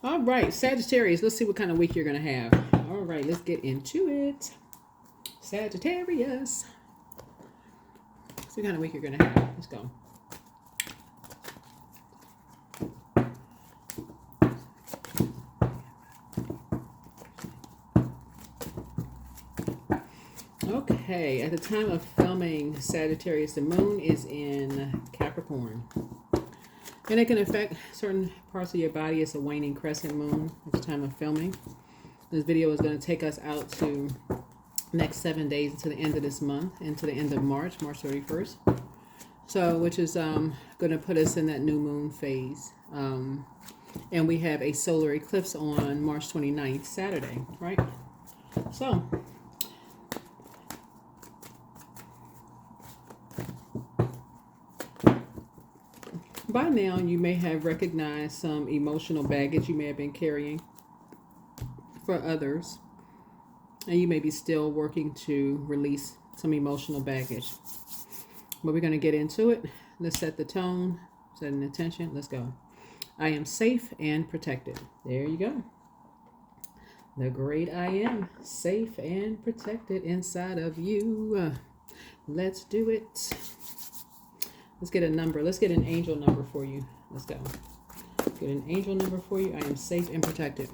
All right, Sagittarius, let's see what kind of week you're going to have. All right, let's get into it. Sagittarius. Let's see what kind of week you're going to have. Let's go. Okay, at the time of filming Sagittarius, the moon is in Capricorn. And it can affect certain parts of your body. It's a waning crescent moon at the time of filming. This video is going to take us out to next 7 days to the end of this month, into the end of March 31st. So, which is going to put us in that new moon phase. And we have a solar eclipse on March 29th, Saturday, right? So, by now, you may have recognized some emotional baggage you may have been carrying for others, and you may be still working to release some emotional baggage. But we're going to get into it. Let's set the tone, set an intention. Let's go. I am safe and protected. There you go. The great I am, safe and protected inside of you. Let's do it. Let's get a number. Let's get an angel number for you. Let's go. Get an angel number for you. I am safe and protected.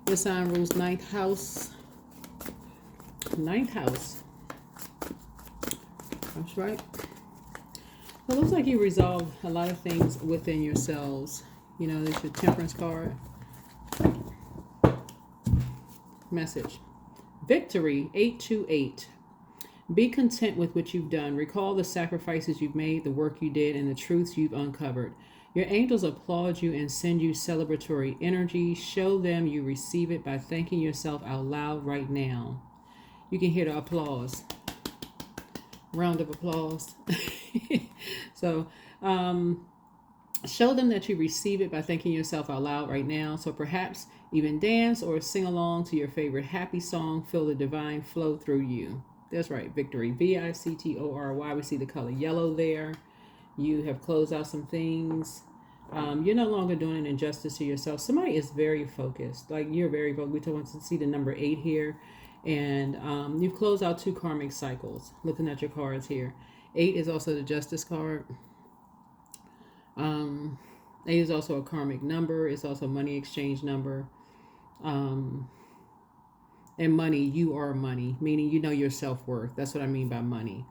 This sign rules 9th house. 9th house. That's right. Well, it looks like you resolved a lot of things within yourselves. You know, there's your Temperance card. Message. Victory 828. Be content with what you've done. Recall the sacrifices you've made, the work you did, and the truths you've uncovered. Your angels applaud you and send you celebratory energy. Show them you receive it by thanking yourself out loud right now. You can hear the applause. Round of applause. So, show them that you receive it by thanking yourself out loud right now. So perhaps even dance or sing along to your favorite happy song. Feel the divine flow through you. That's right, victory. Victory. We see the color yellow there. You have closed out some things. You're no longer doing an injustice to yourself. Somebody is very focused. Like, you're very focused. We want to see the number 8 here. And you've closed out 2 karmic cycles. Looking at your cards here. 8 is also the justice card. 8 is also a karmic number. It's also a money exchange number. And money, you are money, meaning you know your self-worth. That's what I mean by money.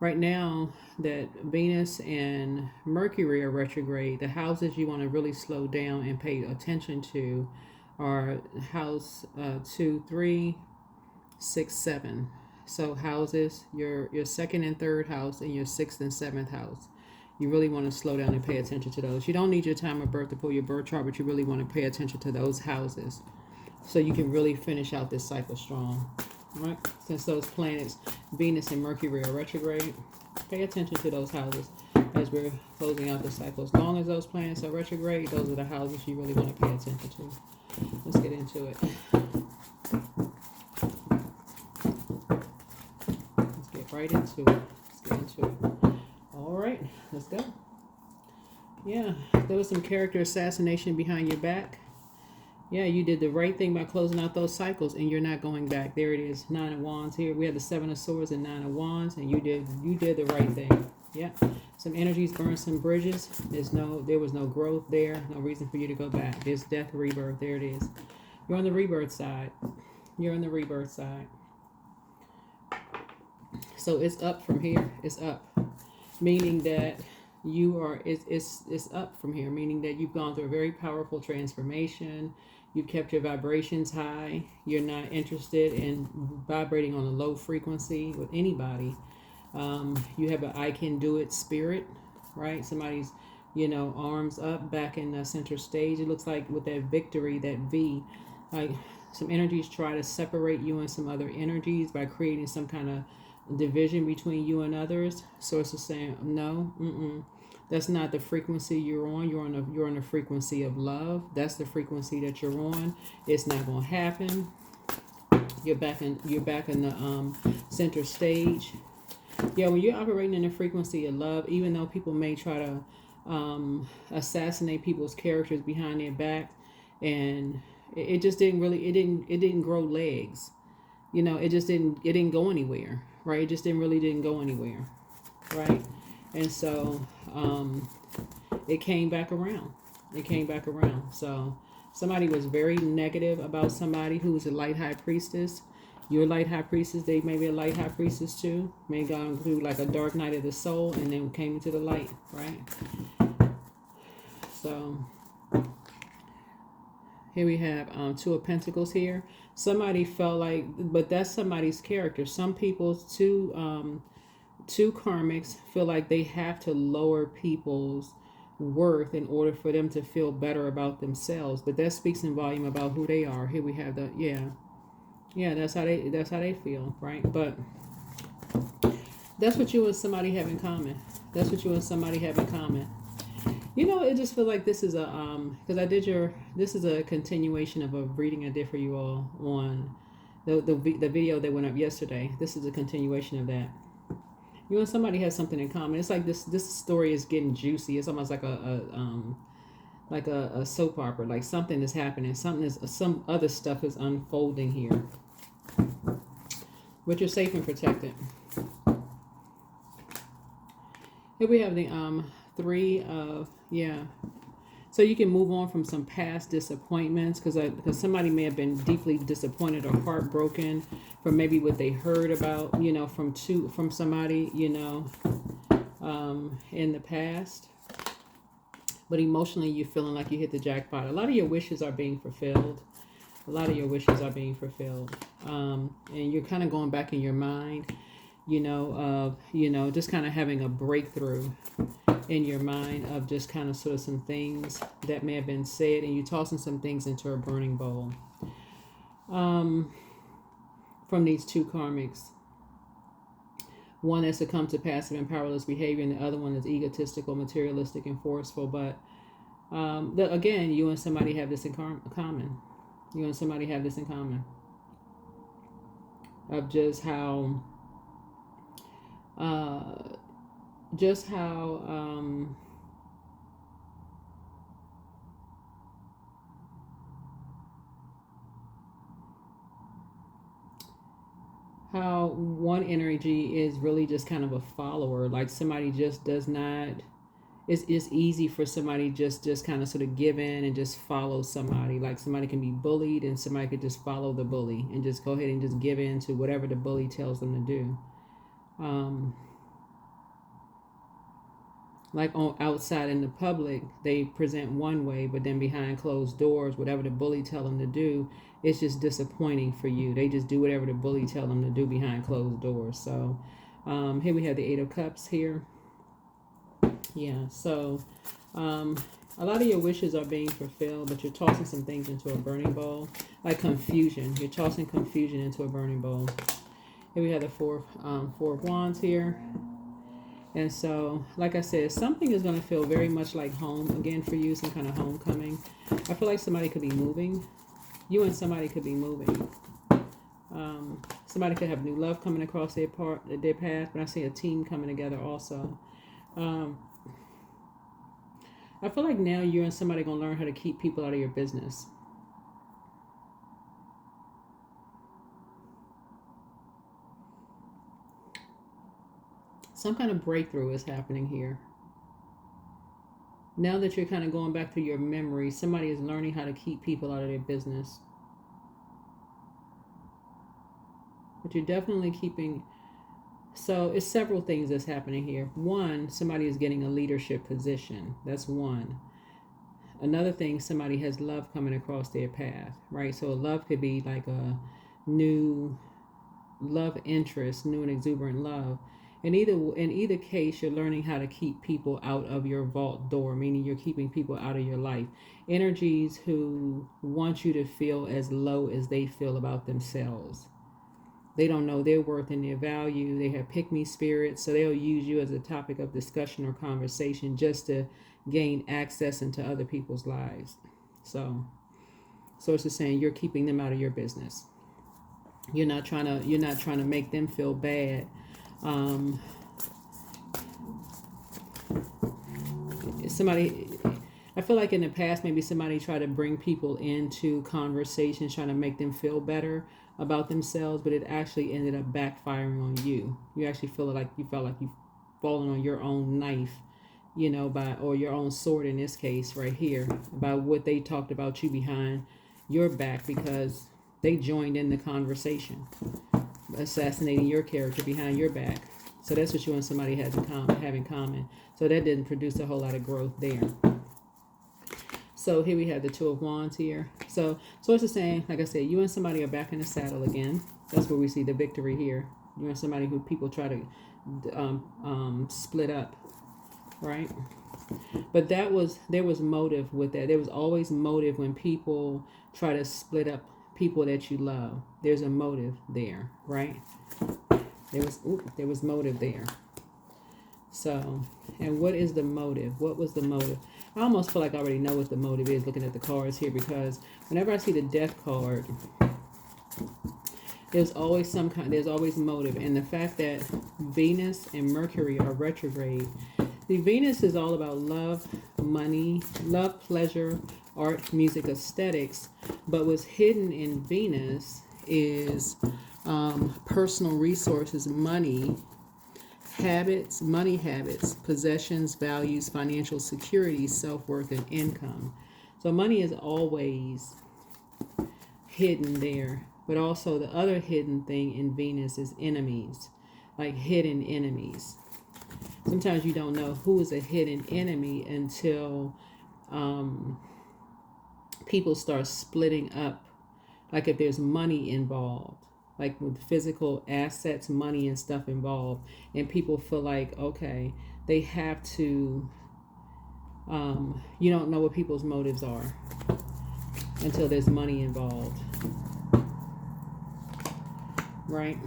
Right now, that Venus and Mercury are retrograde, the houses you want to really slow down and pay attention to are house 2, 3, 6, 7. So houses, your second and third house, and your 6th and 7th house. You really want to slow down and pay attention to those. You don't need your time of birth to pull your birth chart, but you really want to pay attention to those houses, so you can really finish out this cycle strong, right? Since those planets, Venus and Mercury, are retrograde, pay attention to those houses as we're closing out the cycle. As long as those planets are retrograde, those are the houses you really want to pay attention to. Let's get into it. Let's get right into it. Let's get into it. All right, let's go. Yeah, there was some character assassination behind your back. Yeah, you did the right thing by closing out those cycles, and you're not going back. There it is, 9 of Wands here. We had the 7 of Swords and 9 of Wands, and you did the right thing. Yeah, some energies burned some bridges. There was no growth there. No reason for you to go back. There's death, rebirth. There it is. You're on the rebirth side. You're on the rebirth side. So it's up from here. It's up, meaning that you are. It's up from here, meaning that you've gone through a very powerful transformation. You've kept your vibrations high. You're not interested in vibrating on a low frequency with anybody. You have an I can do it spirit, right? Somebody's, arms up back in the center stage. It looks like with that victory, that V, like some energies try to separate you and some other energies by creating some kind of division between you and others. Source is saying, no, that's not the frequency you're on. You're on a frequency of love. That's the frequency that you're on. It's not going to happen. You're back in the center stage. Yeah, when you're operating in a frequency of love, even though people may try to assassinate people's characters behind their back, and it just didn't really, it didn't grow legs. You know, it didn't go anywhere, right? It just didn't go anywhere, right? And so it came back around. It came back around. So somebody was very negative about somebody who was a light high priestess. You're a light high priestess. They may be a light high priestess too. May have gone through like a dark night of the soul and then came into the light, right? So here we have Two of Pentacles here. Somebody felt like, but that's somebody's character. Some people, two karmics feel like they have to lower people's worth in order for them to feel better about themselves. But that speaks in volume about who they are. Here we have the, yeah, that's how they feel, right? But that's what you and somebody have in common. That's what you and somebody have in common. You know, it just feels like this is a because this is a continuation of a reading I did for you all on the video that went up yesterday. This is a continuation of that. You and somebody has something in common. It's like this story is getting juicy. It's almost like a soap opera. Like something is happening. Some other stuff is unfolding here. But you're safe and protected. Here we have the three of, so you can move on from some past disappointments because somebody may have been deeply disappointed or heartbroken from maybe what they heard about, you know, from somebody, you know, in the past. But emotionally you're feeling like you hit the jackpot. A lot of your wishes are being fulfilled. And you're kind of going back in your mind, you know, just kind of having a breakthrough in your mind of just kind of sort of some things that may have been said, and you tossing some things into a burning bowl from these two karmics. One has succumbed to passive and powerless behavior, and the other one is egotistical, materialistic, and forceful. But again, you and somebody have this in common. Of just how how one energy is really just kind of a follower, like somebody just does not, it's easy for somebody just kind of sort of give in and just follow somebody. Like somebody can be bullied and somebody could just follow the bully and just go ahead and just give in to whatever the bully tells them to do. Like outside in the public, they present one way, but then behind closed doors, whatever the bully tell them to do, it's just disappointing for you. They just do whatever the bully tell them to do behind closed doors. So here we have the Eight of Cups here. Yeah, so a lot of your wishes are being fulfilled, but you're tossing some things into a burning bowl, like confusion. You're tossing confusion into a burning bowl. Here we have the Four of Wands here. And so, like I said, something is going to feel very much like home again for you, some kind of homecoming. I feel like somebody could be moving. You and somebody could be moving. Somebody could have new love coming across their path, but I see a team coming together also. I feel like now you and somebody going to learn how to keep people out of your business. Some kind of breakthrough is happening here. Now that you're kind of going back through your memory, somebody is learning how to keep people out of their business. But you're definitely keeping... So it's several things that's happening here. One, somebody is getting a leadership position. That's one. Another thing, somebody has love coming across their path, right? So a love could be like a new love interest, new and exuberant love. In either case, you're learning how to keep people out of your vault door, meaning you're keeping people out of your life. Energies who want you to feel as low as they feel about themselves. They don't know their worth and their value. They have pick-me spirits, so they'll use you as a topic of discussion or conversation just to gain access into other people's lives. So it's just saying you're keeping them out of your business. You're not trying to make them feel bad. Somebody, I feel like in the past, maybe somebody tried to bring people into conversations, trying to make them feel better about themselves, but it actually ended up backfiring on you. You actually felt like you've fallen on your own knife, or your own sword in this case right here, about what they talked about you behind your back, because they joined in the conversation, assassinating your character behind your back. So that's what you and somebody have in common. So that didn't produce a whole lot of growth there. So here we have the Two of Wands here. So it's the same. Like I said, you and somebody are back in the saddle again. That's where we see the victory here. You and somebody who people try to split up, right? But there was motive with that. There was always motive when people try to split up people that you love. There's a motive there, right? There was motive there. So, and what is the motive? What was the motive? I almost feel like I already know what the motive is looking at the cards here, because whenever I see the Death card, there's always motive. And the fact that Venus and Mercury are retrograde. The Venus is all about love, money, love, pleasure, art, music, aesthetics. But what's hidden in Venus is personal resources, money habits, possessions, values, financial security, self-worth, and income. So money is always hidden there. But also the other hidden thing in Venus is enemies, like hidden enemies. Sometimes you don't know who is a hidden enemy until people start splitting up. Like if there's money involved, like with physical assets, money and stuff involved, and people feel like, okay, they have to, you don't know what people's motives are until there's money involved, right?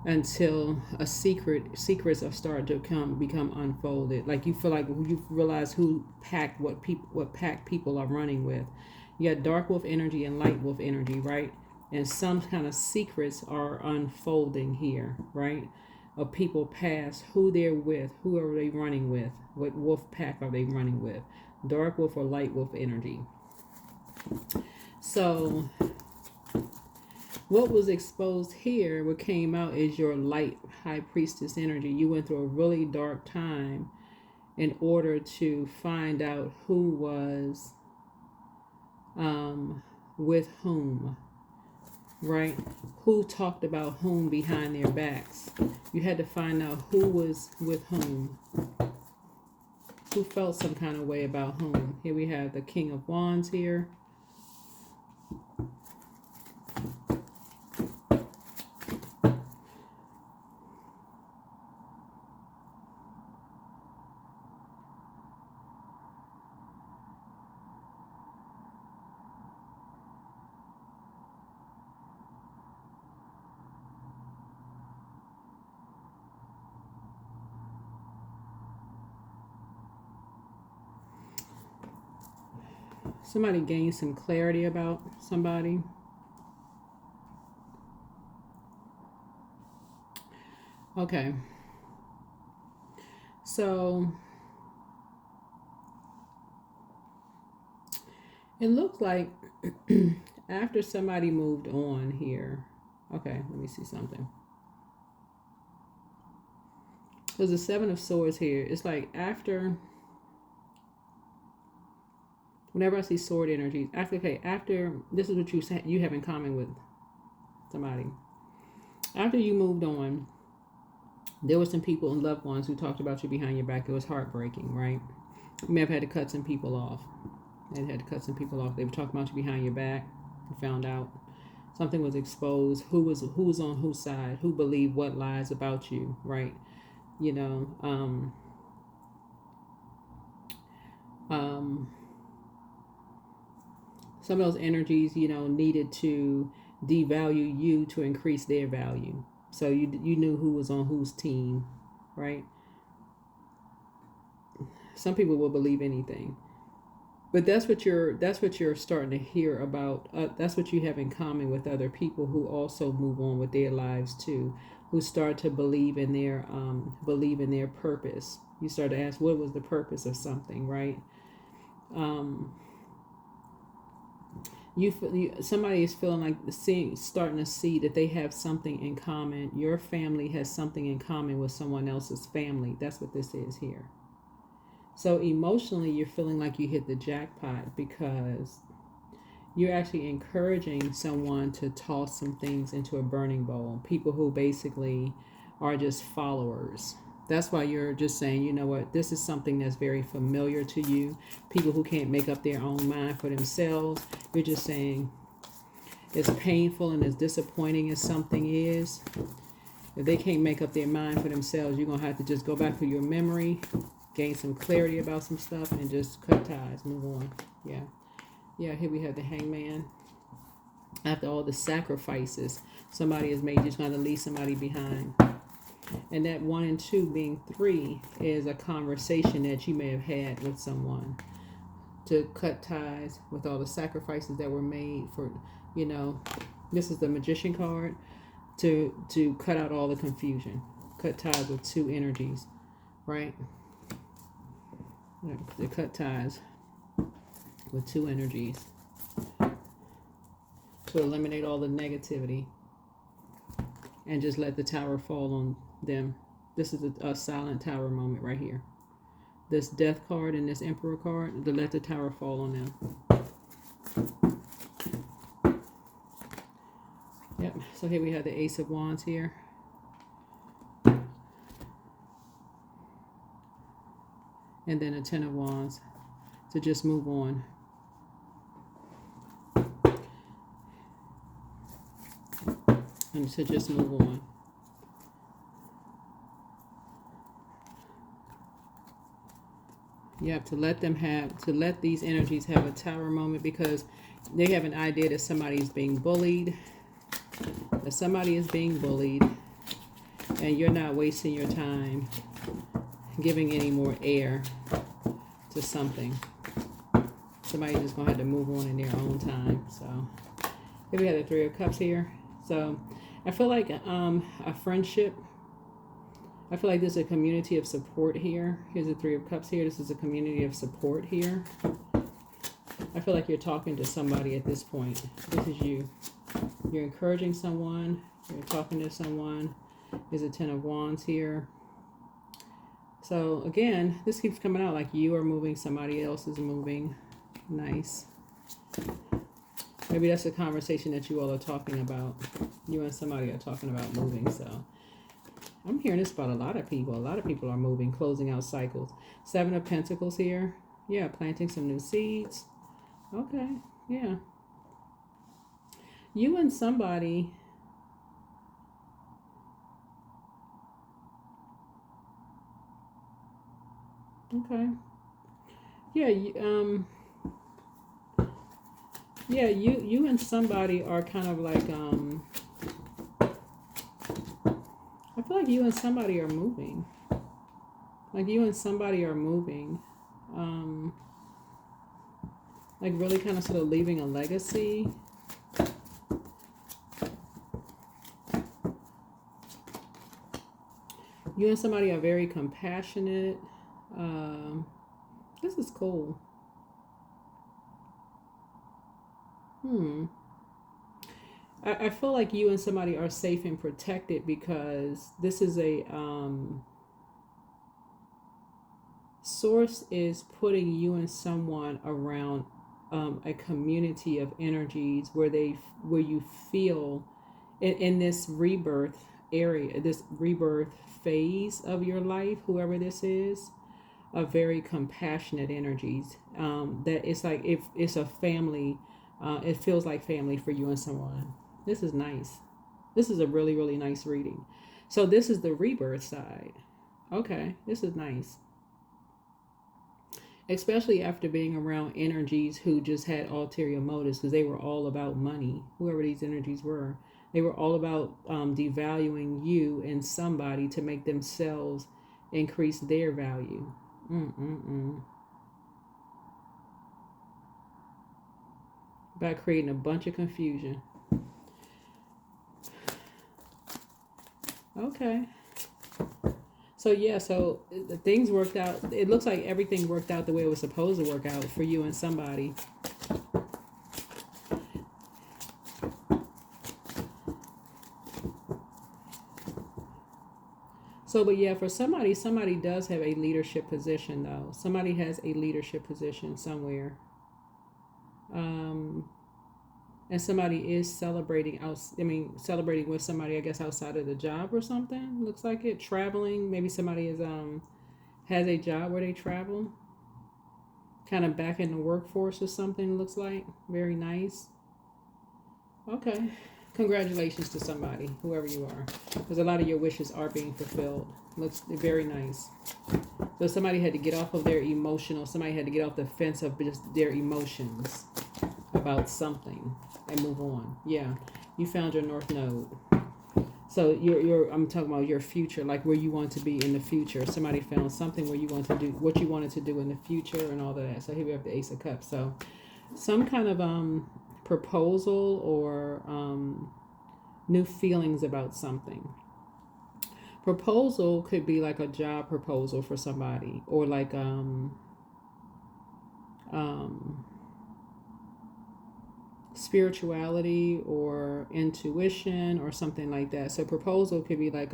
Until secrets are starting to become unfolded. Like you feel like you realize what pack people are running with. You got dark wolf energy and light wolf energy, right? And some kind of secrets are unfolding here, right? Of people past, who they're with, who are they running with, what wolf pack are they running with, dark wolf or light wolf energy. So what was exposed here, what came out, is your light high priestess energy. You went through a really dark time in order to find out who was with whom, right? Who talked about whom behind their backs. You had to find out who was with whom, who felt some kind of way about whom. Here we have the King of Wands here. Somebody gained some clarity about somebody. Okay. So it looks like after somebody moved on here. Okay, let me see something. There's a Seven of Swords here. It's like after, whenever I see sword energy, after this is what you have in common with somebody. After you moved on, there were some people and loved ones who talked about you behind your back. It was heartbreaking, right? You may have had to cut some people off. They had to cut some people off. They were talking about you behind your back. You found out something was exposed. Who was on whose side? Who believed what lies about you, right? You know, some of those energies, needed to devalue you to increase their value. So you knew who was on whose team, right? Some people will believe anything, but that's what you're starting to hear about. That's what you have in common with other people who also move on with their lives too, who start to believe in their purpose. You start to ask, what was the purpose of something, right? Somebody is feeling like starting to see that they have something in common. Your family has something in common with someone else's family. That's what this is here. So emotionally, you're feeling like you hit the jackpot because you're actually encouraging someone to toss some things into a burning bowl. People who basically are just followers. That's why you're just saying, you know what, this is something that's very familiar to you. People who can't make up their own mind for themselves. You're just saying, as painful and as disappointing as something is, if they can't make up their mind for themselves, you're going to have to just go back to your memory, gain some clarity about some stuff, and just cut ties, move on. Yeah. Yeah, here we have the Hangman. After all the sacrifices somebody has made, you're just going to leave somebody behind. And that 1 and 2 being 3 is a conversation that you may have had with someone to cut ties with all the sacrifices that were made for, this is the Magician card, to cut out all the confusion. Cut ties with 2 energies, right? To cut ties with 2 energies. To eliminate all the negativity and just let the tower fall on them. This is a silent tower moment right here. This Death card and this Emperor card, to let the tower fall on them. Yep, so here we have the Ace of Wands here. And then a 10 of Wands to just move on. And to just move on. Yep, to let these energies have a tower moment, because they have an idea that somebody is being bullied. That somebody is being bullied. And you're not wasting your time giving any more air to something. Somebody's just going to have to move on in their own time. So here we have the 3 of Cups here. So I feel like a friendship. I feel like there's a community of support here. Here's the 3 of Cups here. This is a community of support here. I feel like you're talking to somebody at this point. This is you. You're encouraging someone. You're talking to someone. There's a 10 of Wands here. So again, this keeps coming out like you are moving, somebody else is moving. Nice. Maybe that's a conversation that you all are talking about. You and somebody are talking about moving. So I'm hearing this about a lot of people. A lot of people are moving, closing out cycles. 7 of Pentacles here. Yeah, planting some new seeds. Okay, yeah. You and somebody. Okay. Yeah, you and somebody are kind of like I feel like you and somebody are moving. Like you and somebody are moving. Like really kind of sort of leaving a legacy. You and somebody are very compassionate. This is cool. I feel like you and somebody are safe and protected because this is a source is putting you and someone around a community of energies where you feel in this rebirth area, this rebirth phase of your life, whoever this is, are very compassionate energies. That it's like if it's a family, it feels like family for you and someone. This is nice. This is a really, really nice reading. So this is the rebirth side. Okay, this is nice. Especially after being around energies who just had ulterior motives, because they were all about money. Whoever these energies were, they were all about devaluing you and somebody to make themselves increase their value. By creating a bunch of confusion. So So yeah, so the things worked out. It looks like everything worked out the way it was supposed to work out for you and somebody. So, but yeah, for somebody does have a leadership position though. Somebody has a leadership position somewhere. And somebody is celebrating out. I mean, celebrating with somebody, I guess, outside of the job or something. Looks like it. Traveling. Maybe somebody is has a job where they travel. Kind of back in the workforce or something. Looks like very nice. Okay. Congratulations to somebody, whoever you are, because a lot of your wishes are being fulfilled. Looks very nice. So somebody had to get off of their emotional. Somebody had to get off the fence of just their emotions about something and move on. Yeah, you found your North Node. So you're I'm talking about your future, like where you want to be in the future. Somebody found something where you want to do what you wanted to do in the future and all of that. So here we have the Ace of Cups. So some kind of proposal or new feelings about something. Proposal could be like a job proposal for somebody, or like spirituality or intuition or something like that. So proposal could be like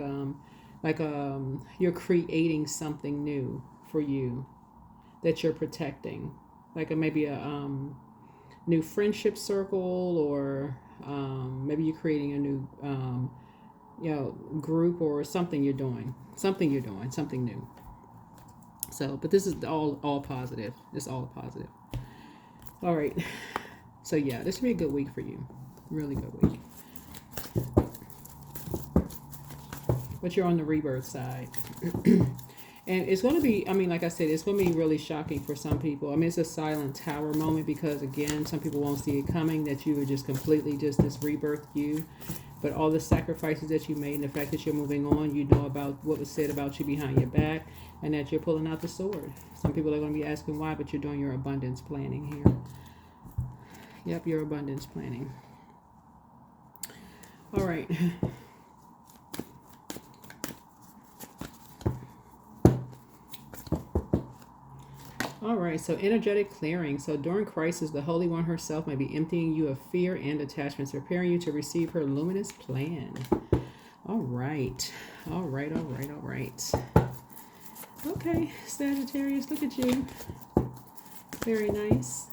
you're creating something new for you that you're protecting, like maybe a new friendship circle, or maybe you're creating a new group or something you're doing, something new. So, but this is all positive. It's all positive. All right. So yeah, this will be a good week for you. Really good week. But you're on the rebirth side. And it's going to be, I mean, like I said, it's going to be really shocking for some people. I mean, it's a silent tower moment because, again, some people won't see it coming, that you were just completely just this rebirth you. But all the sacrifices that you made and the fact that you're moving on, you know about what was said about you behind your back, and that you're pulling out the sword. Some people are going to be asking why, but you're doing your abundance planning here. Yep, your abundance planning. All right. All right, so energetic clearing. So during crisis, the Holy One herself may be emptying you of fear and attachments, preparing you to receive her luminous plan. All right. All right, all right, all right. Okay, Sagittarius, look at you. Very nice.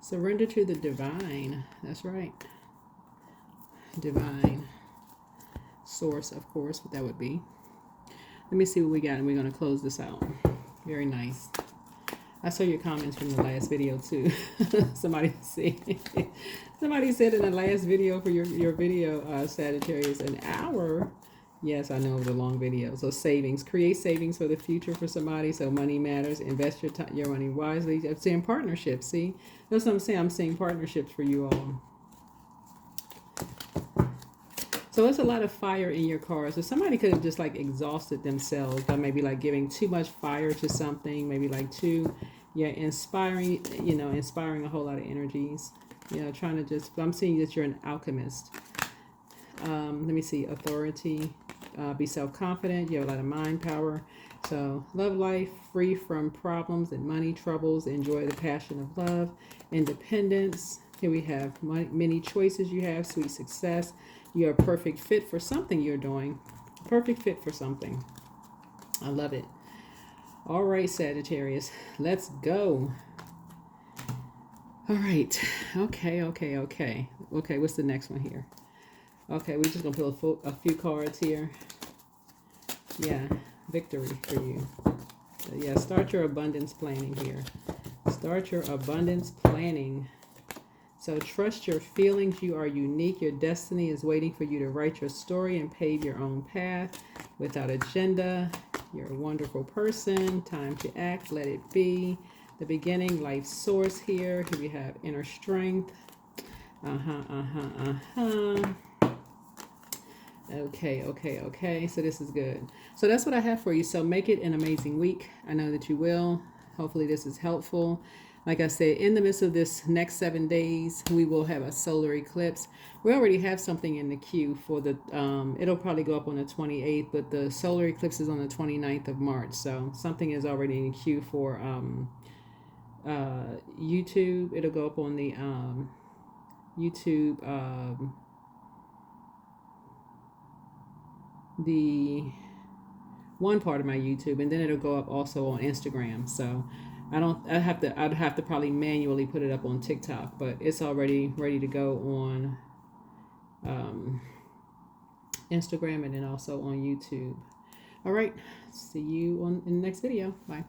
Surrender to the divine. That's right. Divine. Source, of course, what that would be. Let me see what we got, and we're going to close this out. Very nice. I saw your comments from the last video too. Somebody said in the last video for your video, Sagittarius, an hour. Yes, I know it was a long video. So savings, create savings for the future for somebody. So money matters. Invest your money wisely. I'm saying partnerships. See, that's what I'm saying. I'm seeing partnerships for you all. So there's a lot of fire in your cards. So somebody could have just like exhausted themselves by maybe like giving too much fire to something, maybe like inspiring a whole lot of energies. Trying to just, I'm seeing that you're an alchemist. Let me see, authority, be self-confident, you have a lot of mind power. So love life, free from problems and money troubles, enjoy the passion of love, independence. Here we have many choices you have, sweet success. You're a perfect fit for something you're doing. Perfect fit for something. I love it. All right, Sagittarius, let's go. All right. Okay, what's the next one here? Okay, we're just going to pull a few cards here. Yeah, victory for you. So yeah, start your abundance planning here. Start your abundance planning. So trust your feelings. You are unique. Your destiny is waiting for you to write your story and pave your own path without agenda. You're a wonderful person. Time to act. Let it be. The beginning, life source here. Here we have inner strength. Okay. So this is good. So that's what I have for you. So make it an amazing week. I know that you will. Hopefully this is helpful. Like I said, in the midst of this next 7 days, we will have a solar eclipse. We already have something in the queue for the, it'll probably go up on the 28th, but the solar eclipse is on the 29th of March. So something is already in the queue for YouTube. It'll go up on the YouTube, the one part of my YouTube, and then it'll go up also on Instagram. So I'd have to probably manually put it up on TikTok, but it's already ready to go on Instagram and then also on YouTube. All right, see you in the next video. Bye.